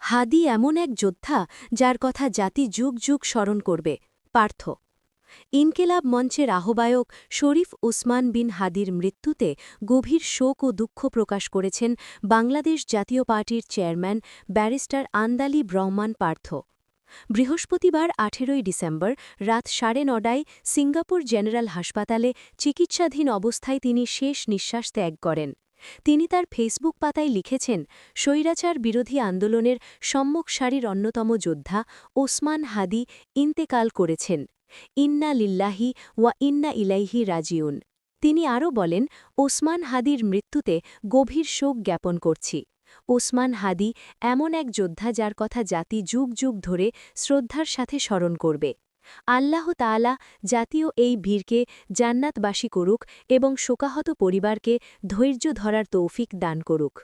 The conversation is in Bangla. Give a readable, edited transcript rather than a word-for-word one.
হাদি এমন এক যোদ্ধা যার কথা জাতি যুগ যুগ স্মরণ করবে। পার্থ। ইনকেলাব মঞ্চের আহ্বায়ক শরীফ উসমান বিন হাদির মৃত্যুতে গভীর শোক ও দুঃখ প্রকাশ করেছেন বাংলাদেশ জাতীয় পার্টির চেয়ারম্যান ব্যারিস্টার আন্দালি ব্রহ্মান পার্থ। বৃহস্পতিবার ১৮ ডিসেম্বর রাত ৯:৩০টায় সিঙ্গাপুর জেনারেল হাসপাতালে চিকিৎসাধীন অবস্থায় তিনি শেষ নিঃশ্বাস ত্যাগ করেন। তিনি তার ফেসবুক পাতায় লিখেছেন, স্বৈরাচার বিরোধী আন্দোলনের সম্মুখ সারির অন্যতম যোদ্ধা ওসমান হাদি ইন্তেকাল করেছেন। ইন্না লিল্লাহি ওয়া ইন্না ইলাইহি রাজিউন। তিনি আরও বলেন, ওসমান হাদির মৃত্যুতে গভীর শোক জ্ঞাপন করছি। ওসমান হাদি এমন এক যোদ্ধা যার কথা জাতি যুগ যুগ ধরে শ্রদ্ধার সাথে স্মরণ করবে। আল্লাহ তাআলা জাতীয় এই বীরকে জান্নাতবাসী করুক এবং শোকাহত পরিবারকে ধৈর্য ধরার তৌফিক দান করুক।